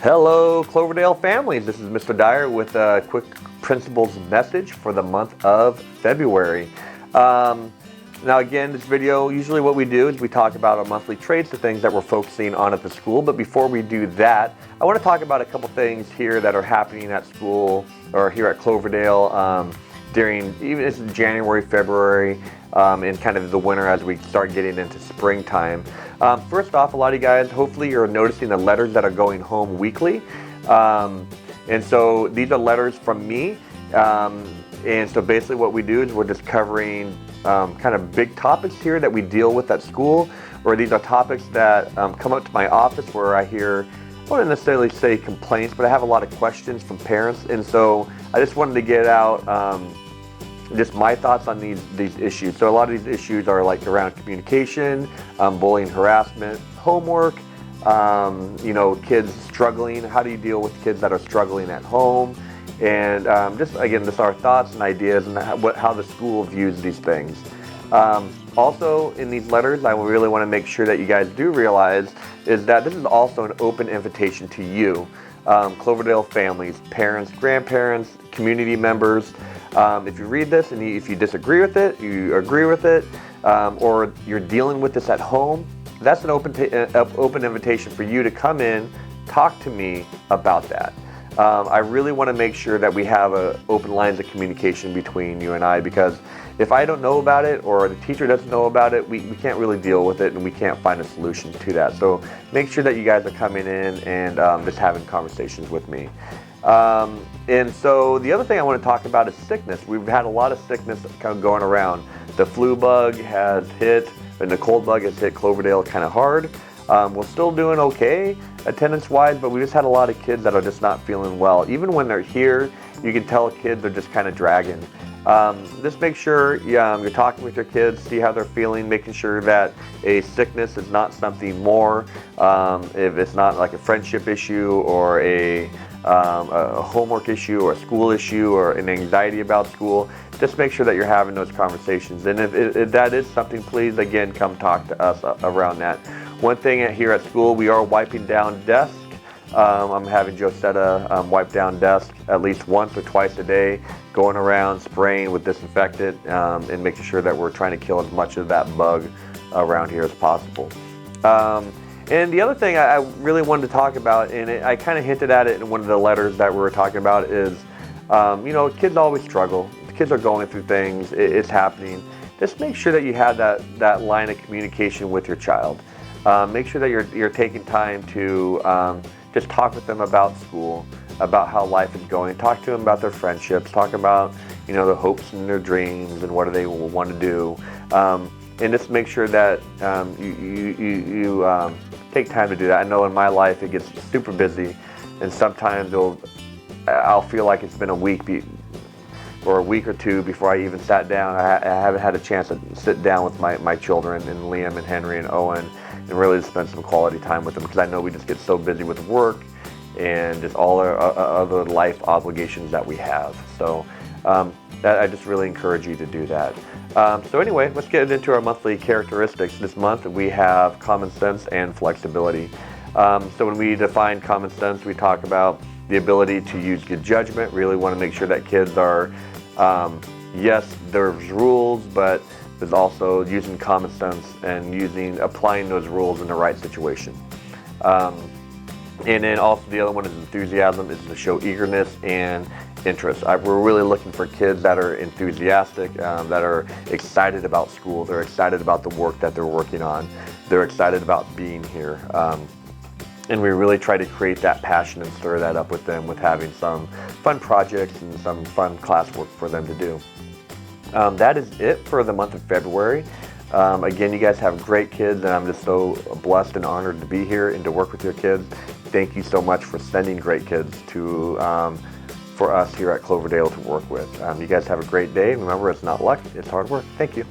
Hello, Cloverdale families. This is Mr. Dyer with a quick principals message for the month of February. Now again, this video, usually what we do is we talk about our monthly traits, the things that we're focusing on at the school. But before we do that, I want to talk about a couple things here that are happening at school or here at Cloverdale during even January, February, and kind of the winter as we start getting into springtime. First off, a lot of you guys, hopefully you're noticing the letters that are going home weekly. And so these are letters from me. And so basically what we do is we're just covering kind of big topics here that we deal with at school, or these are topics that come up to my office where I hear, I wouldn't necessarily say complaints, but I have a lot of questions from parents. And so I just wanted to get out just my thoughts on these issues. So a lot of these issues are like around communication, bullying, harassment, homework, kids struggling. How do you deal with kids that are struggling at home? And just our thoughts and ideas and how the school views these things. Also in these letters, I really want to make sure that you guys do realize is that this is also an open invitation to you, Cloverdale families, parents, grandparents, community members. If you read this and if you disagree with it, you agree with it, or you're dealing with this at home, that's an open invitation for you to come in, talk to me about that. I really want to make sure that we have open lines of communication between you and I, because if I don't know about it or the teacher doesn't know about it, we can't really deal with it and we can't find a solution to that. So make sure that you guys are coming in and just having conversations with me. And so the other thing I want to talk about is sickness. We've had a lot of sickness kind of going around. The flu bug has hit, and the cold bug has hit Cloverdale kind of hard. We're still doing okay attendance-wise, but we just had a lot of kids that are just not feeling well. Even when they're here, you can tell kids are just kind of dragging. Just make sure you're talking with your kids, see how they're feeling, making sure that a sickness is not something more. If it's not like a friendship issue or a homework issue or a school issue or an anxiety about school, just make sure that you're having those conversations. And if that is something, please, again, come talk to us around that. One thing here at school, we are wiping down desks. I'm having Josetta wipe down desks at least once or twice a day, going around spraying with disinfectant and making sure that we're trying to kill as much of that bug around here as possible. And the other thing I really wanted to talk about, and I kind of hinted at it in one of the letters that we were talking about, is, kids always struggle. Kids are going through things. It's happening. Just make sure that you have that line of communication with your child. Make sure that you're taking time to just talk with them about school, about how life is going. Talk to them about their friendships. Talk about their hopes and their dreams and what do they want to do. And just make sure that you take time to do that. I know in my life it gets super busy, and sometimes I'll feel like it's been a week or a week or two before I even sat down. I haven't had a chance to sit down with my children and Liam and Henry and Owen and really spend some quality time with them, because I know we just get so busy with work and just all our other life obligations that we have. So I just really encourage you to do that. So anyway, let's get into our monthly characteristics. This month we have common sense and flexibility. So when we define common sense, we talk about the ability to use good judgment. Really want to make sure that kids are, yes, there's rules, but there's also using common sense and applying those rules in the right situation. And then also the other one is enthusiasm, is to show eagerness and interest. We're really looking for kids that are enthusiastic, that are excited about school. They're excited about the work that they're working on. They're excited about being here. And we really try to create that passion and stir that up with them with having some fun projects and some fun classwork for them to do. That is it for the month of February. Again, you guys have great kids, and I'm just so blessed and honored to be here and to work with your kids. Thank you so much for sending great kids for us here at Cloverdale to work with. You guys have a great day. Remember, it's not luck, it's hard work. Thank you.